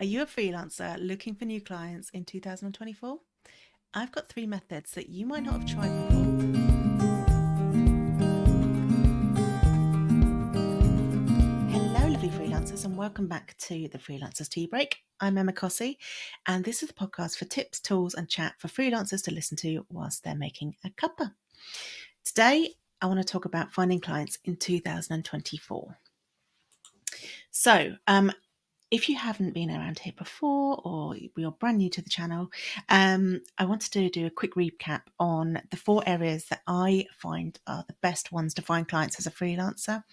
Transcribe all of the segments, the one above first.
Are you a freelancer looking for new clients in 2024? I've got 3 methods that you might not have tried before. Hello, lovely freelancers, and welcome back to the Freelancers Tea Break. I'm Emma Cossey, and this is the podcast for tips, tools, and chat for freelancers to listen to whilst they're making a cuppa. Today, I want to talk about finding clients in 2024. So, if you haven't been around here before or you're brand new to the channel, I wanted to do a quick recap on the 4 areas that I find are the best ones to find clients as a freelancer.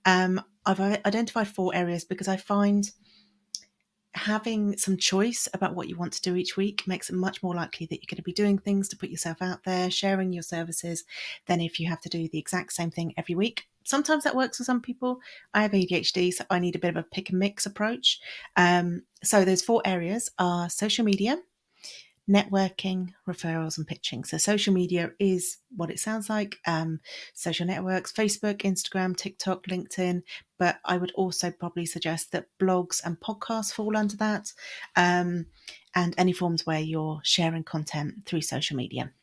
I've identified 4 areas because I find having some choice about what you want to do each week makes it much more likely that you're going to be doing things to put yourself out there, sharing your services, than if you have to do the exact same thing every week. Sometimes that works for some people. I have ADHD, so I need a bit of a pick and mix approach. So those 4 areas are social media, networking, referrals, and pitching. So social media is what it sounds like. Social networks, Facebook, Instagram, TikTok, LinkedIn. But I would also probably suggest that blogs and podcasts fall under that, and any forms where you're sharing content through social media.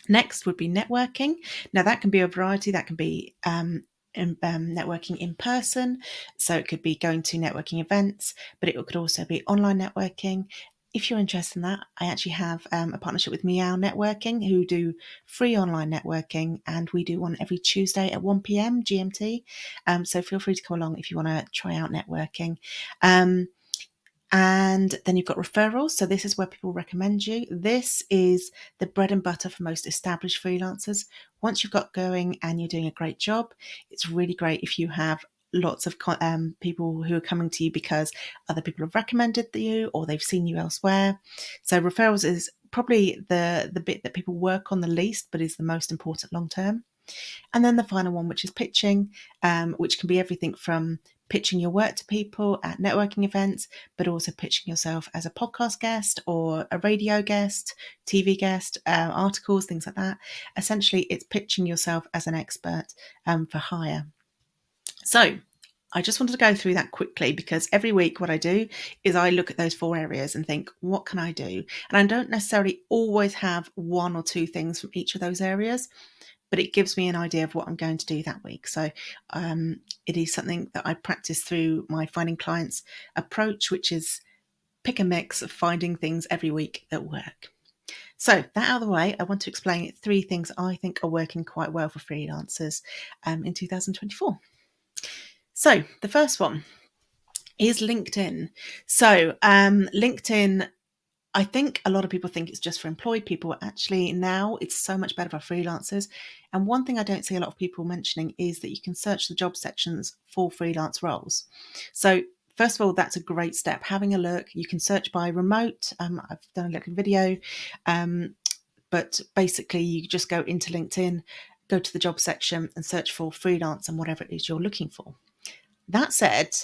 Next would be networking. Now that can be a variety. That can be networking in person. So it could be going to networking events, but it could also be online networking. If you're interested in that, I actually have a partnership with Meow Networking, who do free online networking, and we do one every Tuesday at 1 p.m. GMT. So feel free to come along if you want to try out networking. And then you've got referrals. So this is where people recommend you. This is the bread and butter for most established freelancers. Once you've got going and you're doing a great job, it's really great if you have lots of people who are coming to you because other people have recommended you or they've seen you elsewhere. So referrals is probably the bit that people work on the least, but is the most important long term. And then the final one, which is pitching, which can be everything from pitching your work to people at networking events, but also pitching yourself as a podcast guest or a radio guest, TV guest, articles, things like that. Essentially, it's pitching yourself as an expert for hire. So I just wanted to go through that quickly because every week what I do is I look at those 4 areas and think, what can I do? And I don't necessarily always have 1 or 2 things from each of those areas, but it gives me an idea of what I'm going to do that week. So it is something that I practice through my finding clients approach, which is pick a mix of finding things every week that work. So that out of the way, I want to explain 3 things I think are working quite well for freelancers in 2024. So the first one is LinkedIn. So LinkedIn, I think a lot of people think it's just for employed people. Actually, now it's so much better for freelancers. And one thing I don't see a lot of people mentioning is that you can search the job sections for freelance roles. So first of all, that's a great step. Having a look, you can search by remote. I've done a little video, but basically you just go into LinkedIn, go to the job section and search for freelance and whatever it is you're looking for. That said,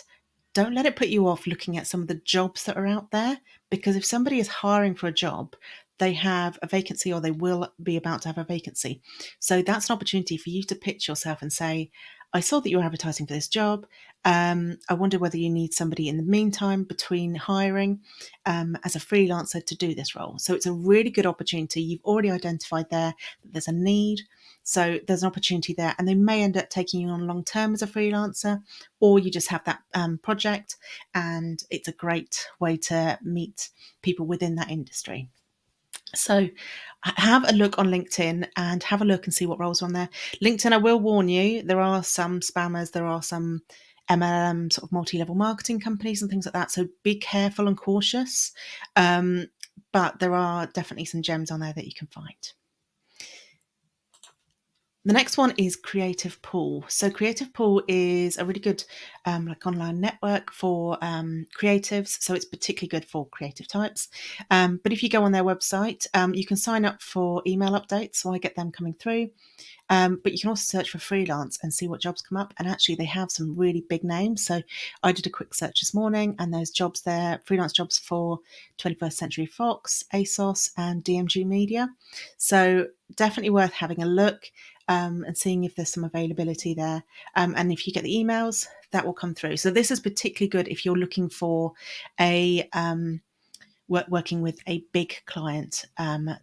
don't let it put you off looking at some of the jobs that are out there, because if somebody is hiring for a job, they have a vacancy or they will be about to have a vacancy. So that's an opportunity for you to pitch yourself and say, I saw that you're advertising for this job. I wonder whether you need somebody in the meantime between hiring as a freelancer to do this role. So it's a really good opportunity. You've already identified there that there's a need. So there's an opportunity there, and they may end up taking you on long term as a freelancer, or you just have that project, and it's a great way to meet people within that industry. So have a look on LinkedIn and have a look and see what roles are on there. LinkedIn, I will warn you, there are some spammers, there are some MLM sort of multi-level marketing companies and things like that. So be careful and cautious. But there are definitely some gems on there that you can find. The next one is Creativepool. So Creativepool is a really good like online network for creatives. So it's particularly good for creative types. But if you go on their website, you can sign up for email updates. So I get them coming through. But you can also search for freelance and see what jobs come up. And actually, they have some really big names. So I did a quick search this morning, and there's jobs there, freelance jobs for 21st Century Fox, ASOS, and DMG Media. So definitely worth having a look. and seeing if there's some availability there. And if you get the emails, that will come through. So this is particularly good if you're looking for a working with a big client,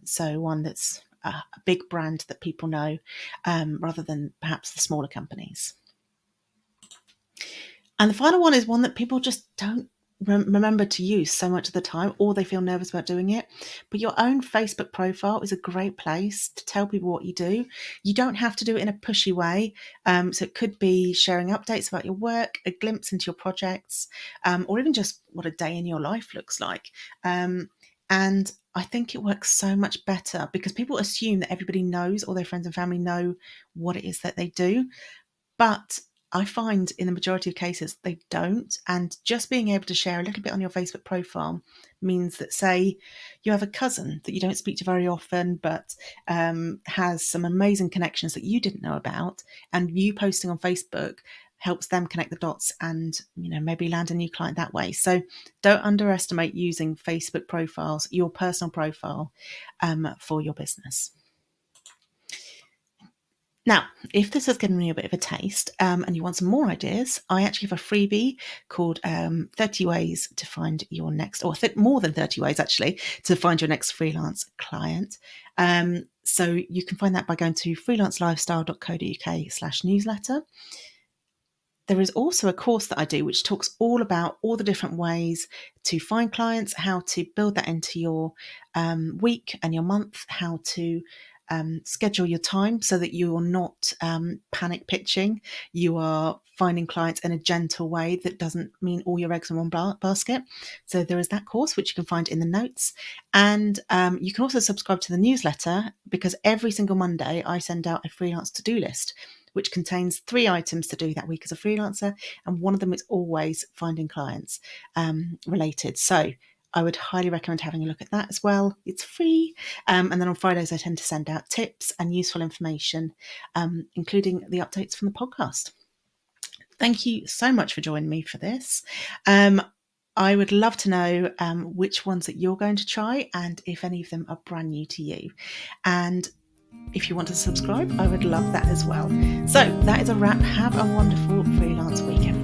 so one that's a big brand that people know, rather than perhaps the smaller companies. And the final one is one that people just don't remember to use so much of the time, or they feel nervous about doing it. But your own Facebook profile is a great place to tell people what you do. You don't have to do it in a pushy way. So it could be sharing updates about your work, a glimpse into your projects, or even just what a day in your life looks like. And I think it works so much better because people assume that everybody knows, or their friends and family know what it is that they do. But I find in the majority of cases they don't. And just being able to share a little bit on your Facebook profile means that, say, you have a cousin that you don't speak to very often, but has some amazing connections that you didn't know about, and you posting on Facebook helps them connect the dots and maybe land a new client that way. So don't underestimate using Facebook profiles, your personal profile, for your business. Now, if this has given you a bit of a taste, and you want some more ideas, I actually have a freebie called 30 Ways to Find Your Next, or more than 30 ways actually, to find your next freelance client. So you can find that by going to freelancelifestyle.co.uk/newsletter. There is also a course that I do which talks all about all the different ways to find clients, how to build that into your week and your month, how to schedule your time so that you're not panic pitching. You are finding clients in a gentle way that doesn't mean all your eggs in one basket. So there is that course, which you can find in the notes. And you can also subscribe to the newsletter, because every single Monday I send out a freelance to-do list, which contains 3 items to do that week as a freelancer. And one of them is always finding clients related. So I would highly recommend having a look at that as well. It's free. And then on Fridays, I tend to send out tips and useful information, including the updates from the podcast. Thank you so much for joining me for this. I would love to know which ones that you're going to try and if any of them are brand new to you. And if you want to subscribe, I would love that as well. So that is a wrap. Have a wonderful freelance week, everyone.